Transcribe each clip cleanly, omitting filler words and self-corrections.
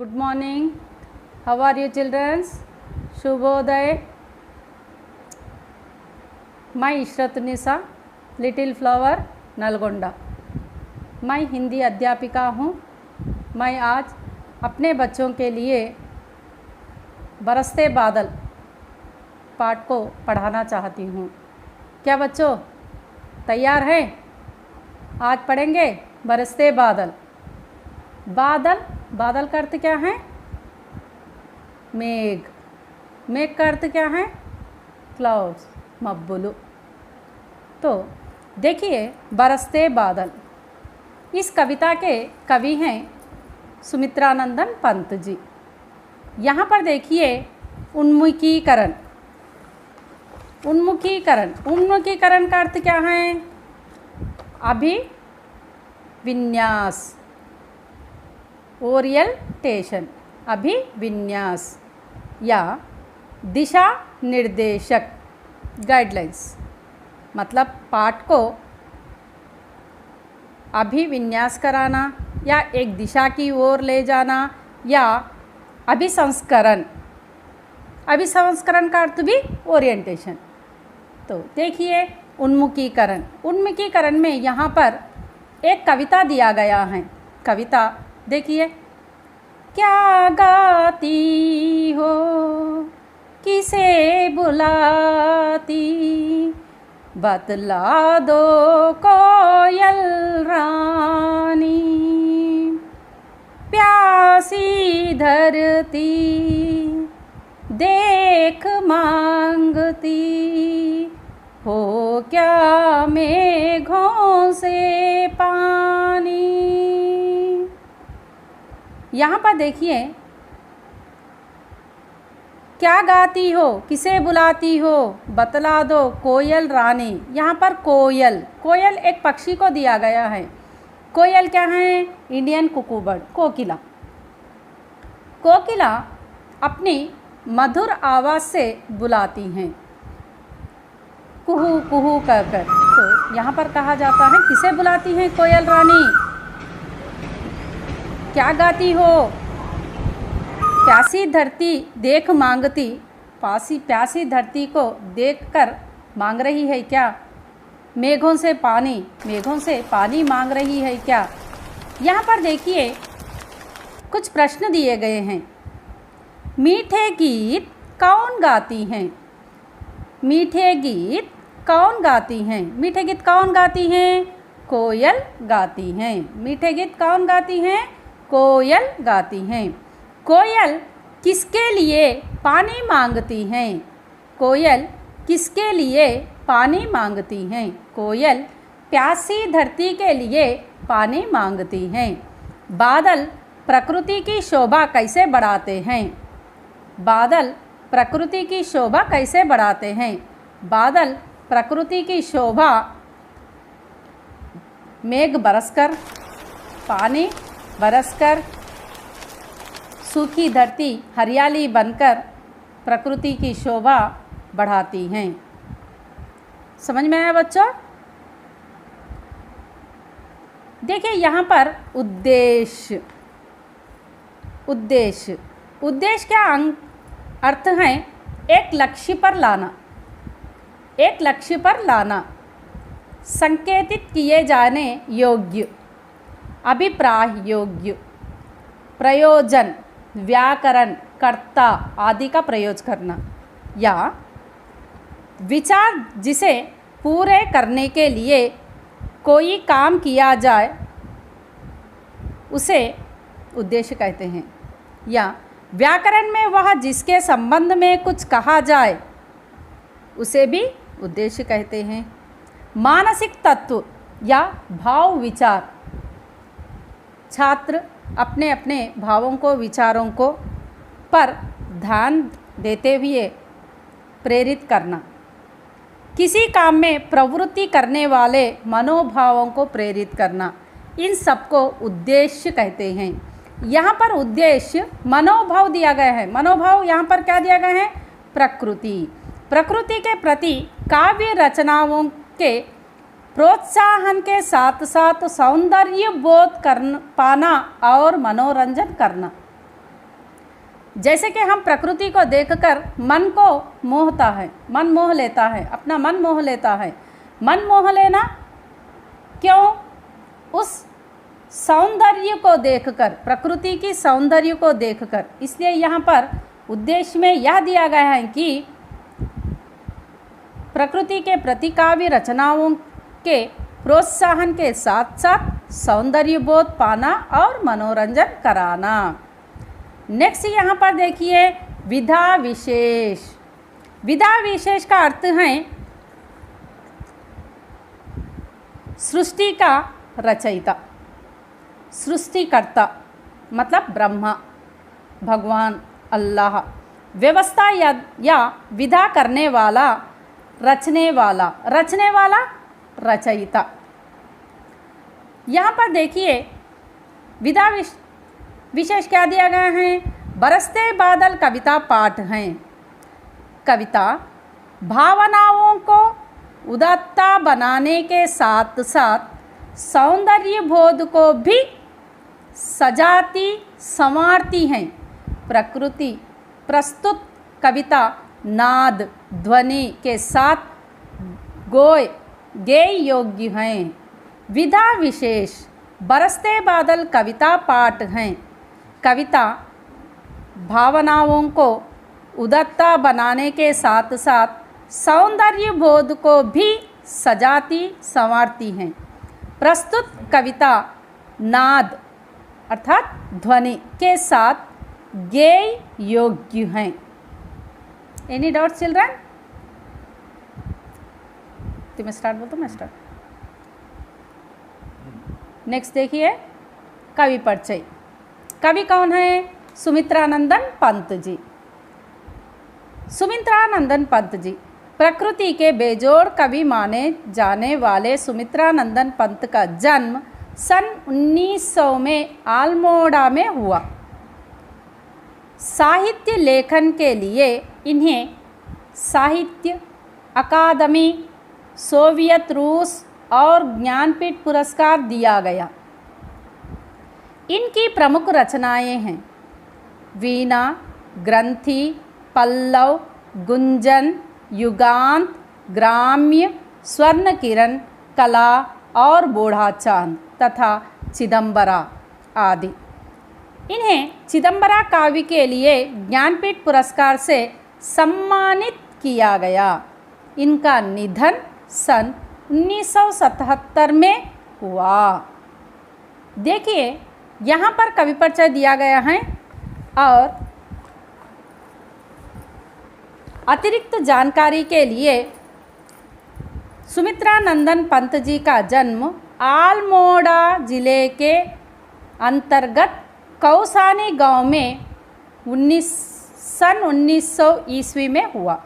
Good morning. How are you children? Shubhoday. मैं इशरतुन्निसा, little flower, Nalgonda. मैं हिंदी अध्यापिका हूँ। मैं आज अपने बच्चों के लिए बरसते बादल पाठ को पढ़ाना चाहती हूँ। क्या बच्चों तैयार हैं? आज पढ़ेंगे बरसते बादल। बादल, बादल का अर्थ क्या है? मेघ। मेघ का अर्थ क्या है? क्लाउड्स, मब्बुलु। तो देखिए बरसते बादल, इस कविता के कवि हैं सुमित्रानंदन पंत जी। यहाँ पर देखिए उन्मुखीकरण। उन्मुखीकरण, उन्मुखीकरण का अर्थ क्या है? अभिविन्यास, ओरियंटेशन, अभिविन्यास या दिशा निर्देशक, गाइडलाइंस। मतलब पाठ को अभिविन्यास कराना या एक दिशा की ओर ले जाना या अभिसंस्करण। अभिसंस्करण का अर्थ भी ओरिएंटेशन। तो देखिए उन्मुखीकरण। उन्मुखीकरण में यहाँ पर एक कविता दिया गया है। कविता देखिए। क्या गाती हो, किसे बुलाती, बतला दो कोयल रानी, प्यासी धरती देख मांगती, हो क्या मेघों से पानी। यहाँ पर देखिए क्या गाती हो, किसे बुलाती हो, बतला दो कोयल रानी। यहाँ पर कोयल, कोयल एक पक्षी को दिया गया है। कोयल क्या है? इंडियन कुकू बर्ड, कोकिला। कोकिला अपनी मधुर आवाज़ से बुलाती हैं, कुहू कुहू कर कर। तो यहाँ पर कहा जाता है किसे बुलाती हैं कोयल रानी? क्या गाती हो? प्यासी धरती देख मांगती, प्यासी धरती को देखकर मांग रही है क्या? मेघों से पानी, मेघों से पानी मांग रही है क्या? यहाँ पर देखिए कुछ प्रश्न दिए गए हैं। मीठे गीत कौन गाती हैं? मीठे गीत कौन गाती हैं? मीठे गीत कौन गाती हैं? कोयल गाती हैं। मीठे गीत कौन गाती हैं? कोयल गाती हैं। कोयल किसके लिए पानी मांगती हैं? कोयल किसके लिए पानी मांगती हैं? कोयल प्यासी धरती के लिए पानी मांगती हैं। बादल प्रकृति की शोभा कैसे बढ़ाते हैं? बादल प्रकृति की शोभा कैसे बढ़ाते हैं? बादल प्रकृति की शोभा मेघ बरसकर, पानी बरसकर, सूखी धरती हरियाली बनकर प्रकृति की शोभा बढ़ाती हैं। समझ में आया बच्चों? देखिए यहाँ पर उद्देश्य, उद्देश्य, उद्देश्य क्या अर्थ है? एक लक्ष्य पर लाना, एक लक्ष्य पर लाना, संकेतित किए जाने योग्य, अभिप्राय योग्य, प्रयोजन, व्याकरण, कर्ता आदि का प्रयोग करना, या विचार जिसे पूरे करने के लिए कोई काम किया जाए उसे उद्देश्य कहते हैं। या व्याकरण में वह जिसके संबंध में कुछ कहा जाए उसे भी उद्देश्य कहते हैं। मानसिक तत्व या भाव विचार, छात्र अपने अपने भावों को, विचारों को पर ध्यान देते हुए प्रेरित करना। किसी काम में प्रवृत्ति करने वाले मनोभावों को प्रेरित करना, इन सबको उद्देश्य कहते हैं। यहाँ पर उद्देश्य मनोभाव दिया गया है। मनोभाव यहाँ पर क्या दिया गया है? प्रकृति। प्रकृति के प्रति काव्य रचनाओं के प्रोत्साहन के साथ साथ सौंदर्य बोध कर पाना और मनोरंजन करना। जैसे कि हम प्रकृति को देखकर मन को मोहता है, मन मोह लेता है, अपना मन मोह लेता है। मन मोह लेना क्यों? उस सौंदर्य को देखकर, प्रकृति की सौंदर्य को देखकर। इसलिए यहाँ पर उद्देश्य में यह दिया गया है कि प्रकृति के प्रति काव्य रचनाओं के प्रोत्साहन के साथ साथ सौंदर्य बोध पाना और मनोरंजन कराना। नेक्स्ट यहाँ पर देखिए विधा विशेष। विधा विशेष का अर्थ है सृष्टि का रचयिता, सृष्टिकर्ता मतलब ब्रह्मा, भगवान, अल्लाह। व्यवस्था या विधा करने वाला, रचने वाला, रचने वाला रचयिता। यहाँ पर देखिए विधा विशेष क्या दिया गया है? बरसते बादल कविता पाठ हैं। कविता भावनाओं को उदात्ता बनाने के साथ साथ सौंदर्य बोध को भी सजाती संवारती हैं। प्रकृति प्रस्तुत कविता नाद ध्वनि के साथ गेय योग्य हैं। विधा विशेष बरसते बादल कविता पाठ हैं। कविता भावनाओं को उदात्ता बनाने के साथ साथ सौंदर्य बोध को भी सजाती संवारती हैं। प्रस्तुत कविता नाद अर्थात ध्वनि के साथ गेय योग्य हैं। Any doubt children? तुम्हें स्टार्ट बोल तो मैं स्टार्ट। नेक्स्ट देखिए कवि परिचय। कवि कौन है? सुमित्रानंदन पंत जी। सुमित्रानंदन पंत जी प्रकृति के बेजोड़ कवि माने जाने वाले सुमित्रानंदन पंत का जन्म सन 1900 में अल्मोड़ा में हुआ। साहित्य लेखन के लिए इन्हें साहित्य अकादमी, सोवियत रूस और ज्ञानपीठ पुरस्कार दिया गया। इनकी प्रमुख रचनाएं हैं वीणा, ग्रंथि, पल्लव, गुंजन, युगांत, ग्राम्य, स्वर्ण किरण, कला और बूढ़ा चांद तथा चिदंबरा आदि। इन्हें चिदंबरा काव्य के लिए ज्ञानपीठ पुरस्कार से सम्मानित किया गया। इनका निधन सन 1977 में हुआ। देखिए यहाँ पर कवि परिचय दिया गया है और अतिरिक्त जानकारी के लिए सुमित्रानंदन पंत जी का जन्म अल्मोड़ा जिले के अंतर्गत कौसानी गांव में सन 1900 ईस्वी में हुआ।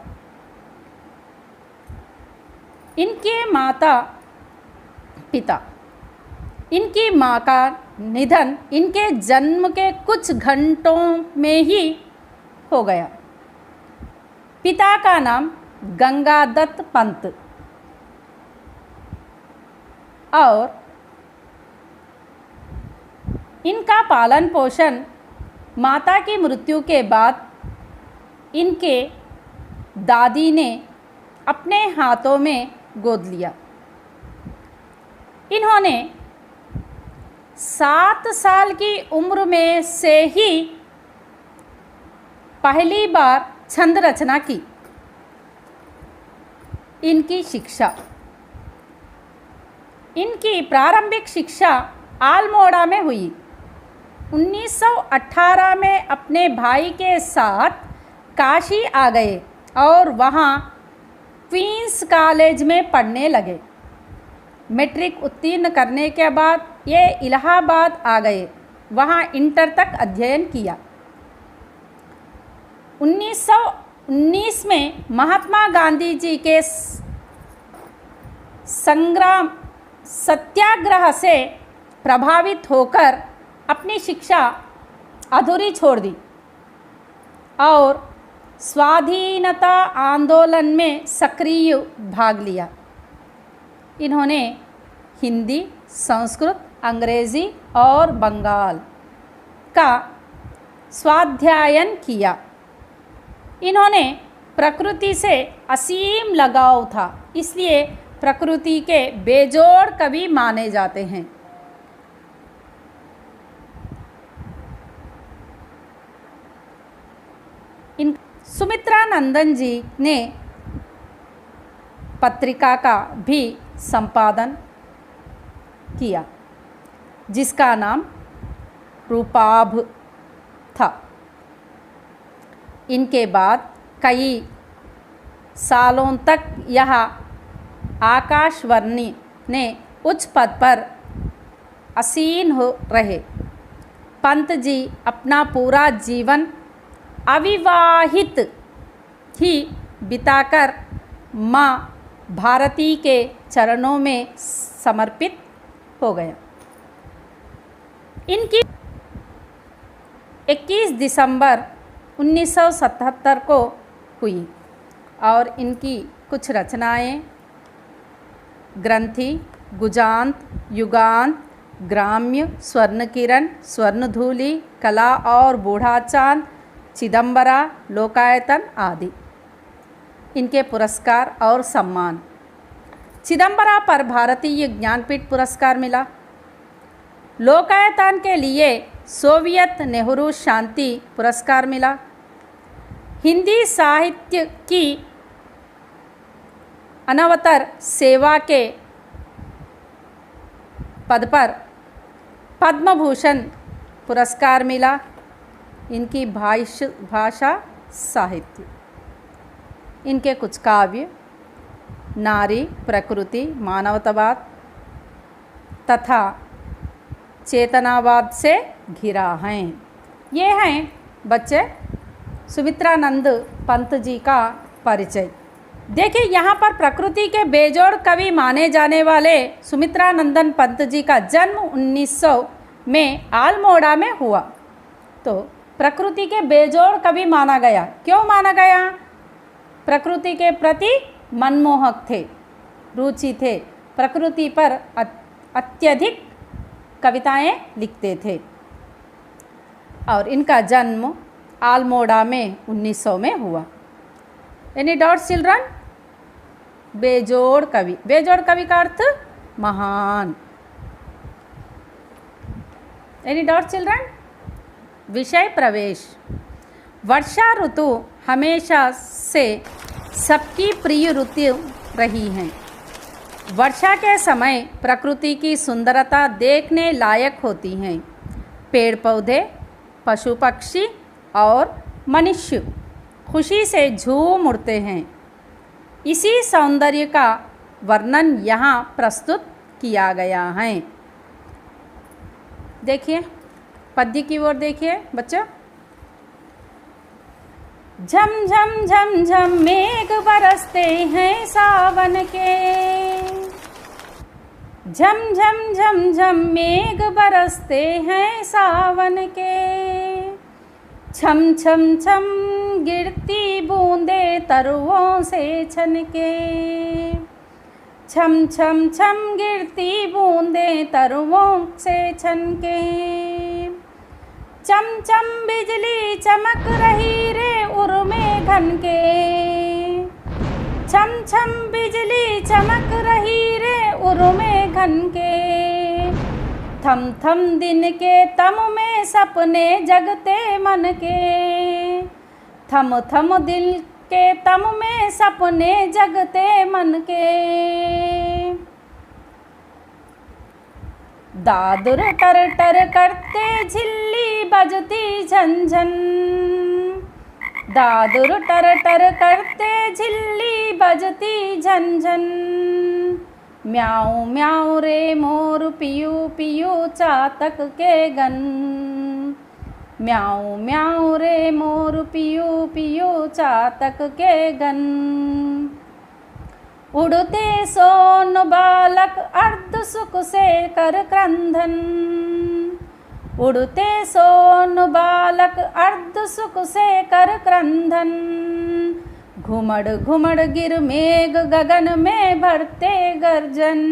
इनके माता पिता, इनकी माँ का निधन इनके जन्म के कुछ घंटों में ही हो गया। पिता का नाम गंगादत्त पंत और इनका पालन पोषण माता की मृत्यु के बाद इनके दादी ने अपने हाथों में गोद लिया। इन्होंने 7 साल की उम्र में से ही पहली बार छंद रचना की। इनकी शिक्षा, इनकी प्रारंभिक शिक्षा अल्मोड़ा में हुई। 1918 में अपने भाई के साथ काशी आ गए और वहाँ क्वींस कॉलेज में पढ़ने लगे। मैट्रिक उत्तीर्ण करने के बाद ये इलाहाबाद आ गए, वहाँ इंटर तक अध्ययन किया। 1919 में महात्मा गांधी जी के संग्राम सत्याग्रह से प्रभावित होकर अपनी शिक्षा अधूरी छोड़ दी और स्वाधीनता आंदोलन में सक्रिय भाग लिया। इन्होंने हिंदी, संस्कृत, अंग्रेजी और बंगाल का स्वाध्यायन किया। इन्होंने प्रकृति से असीम लगाव था, इसलिए प्रकृति के बेजोड़ कवि माने जाते हैं। सुमित्रा नंदन जी ने पत्रिका का भी संपादन किया, जिसका नाम रूपाभ था। इनके बाद कई सालों तक यह आकाशवाणी ने उच्च पद पर आसीन हो रहे। पंत जी अपना पूरा जीवन अविवाहित ही बिताकर माँ भारती के चरणों में समर्पित हो गया। इनकी 21 दिसंबर 1977 को हुई और इनकी कुछ रचनाएं ग्रंथि, गुजांत, युगांत, ग्राम्य, स्वर्णकिरण, स्वर्णधूलि, कला और बूढ़ा चांद, चिदंबरा, लोकायतन आदि इनके पुरस्कार और सम्मान। चिदंबरा पर भारतीय ज्ञानपीठ पुरस्कार मिला। लोकायतन के लिए सोवियत नेहरू शांति पुरस्कार मिला। हिंदी साहित्य की अनवतर सेवा के पद पर पद्म भूषण पुरस्कार मिला। इनकी भाषा साहित्य, इनके कुछ काव्य नारी, प्रकृति, मानवतावाद तथा चेतनावाद से घिरा हैं। ये हैं बच्चे सुमित्रानंद पंत जी का परिचय। देखिए यहाँ पर प्रकृति के बेजोड़ कवि माने जाने वाले सुमित्रानंदन पंत जी का जन्म 1900 में अल्मोड़ा में हुआ। तो प्रकृति के बेजोड़ कवि माना गया। क्यों माना गया? प्रकृति के प्रति मनमोहक थे, रुचि थे, प्रकृति पर अत्यधिक कविताएं लिखते थे और इनका जन्म अल्मोड़ा में 1900 में हुआ। Any doubts children? बेजोड़ कवि, बेजोड़ कवि का अर्थ महान। Any doubts children? विषय प्रवेश। वर्षा ऋतु हमेशा से सबकी प्रिय ऋतु रही है। वर्षा के समय प्रकृति की सुंदरता देखने लायक होती हैं। पेड़ पौधे, पशु पक्षी और मनुष्य खुशी से झूम उठते हैं। इसी सौंदर्य का वर्णन यहाँ प्रस्तुत किया गया है। देखिए पद्य की ओर देखिए बच्चों। झम झम झम झम मेघ बरसते हैं सावन के, झम झम झम झम मेघ बरसते हैं सावन के, छम छम छम गिरती बूंदे तरुओं से छनके, छम छम छम गिरती बूंदे तरुओं से छनके, चम चम बिजली चमक रही रे उर्मे घन के, छम छम बिजली चमक रही रे उर्मे घन के, थम थम दिन के तम में सपने जगते मन के, थम थम दिल के तम में सपने जगते मन के, दादुर टर टर करते झिल्ली बजती झंझन, दादुर टर टर करते झिल्ली बजती झंझन, म्याऊं म्याऊं रे मोर पियू पियू चातक के गन, म्याऊं म्याऊं रे मोर पियू पियू चातक के गन, उड़ते सोन बालक अर्ध सुख से कर क्रंधन, उड़ते सोन बालक अर्ध सुख से कर क्रंधन, घुमड़ घुमड़ गिर मेघ गगन में भरते गर्जन,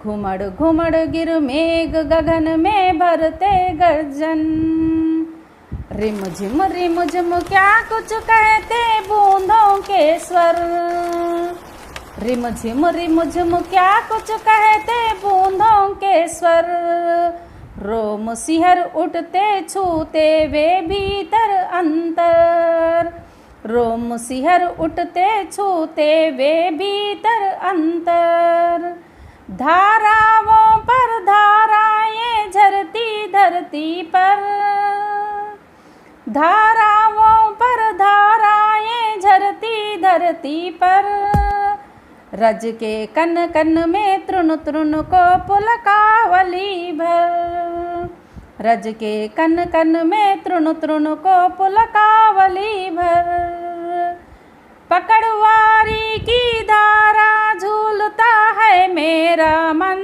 घुमड़ घुमड़ गिर मेघ गगन में भरते गर्जन, रिम झिम क्या कुछ कहते बूंदों के स्वर। रिम झिम क्या कुछ कहते बूंदों के स्वर। रोम सिहर उठते छूते वे भीतर अंतर। रोम सिहर उठते छूते वे भीतर अंतर। धाराओं पर धाराएं झरती धरती पर। धाराओं पर धाराएं झरती धरती पर। रज के कन कन में तृण तृण को पुलकावली भर। रज के कन कन में तृण तृण को पुलकावली भर। पकड़वारी की धारा झूलता है मेरा मन।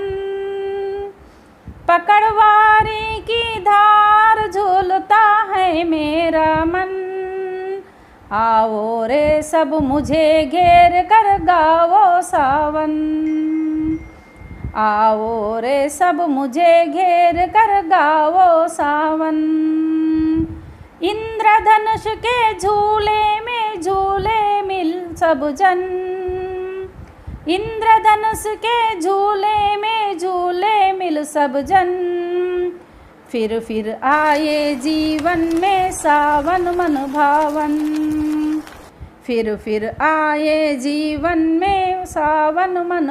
पकड़वारी की धार झूलता है मेरा मन। आओ रे सब मुझे घेर कर गाओ सावन। आओ रे सब मुझे घेर कर गाओ सावन। इंद्रधनुष के झूले में झूले मिल सब जन। इंद्रधनुष के झूले में झूले मिल सब जन। फिर आए जीवन में सावन मन भावन। फिर आए जीवन में सावन मन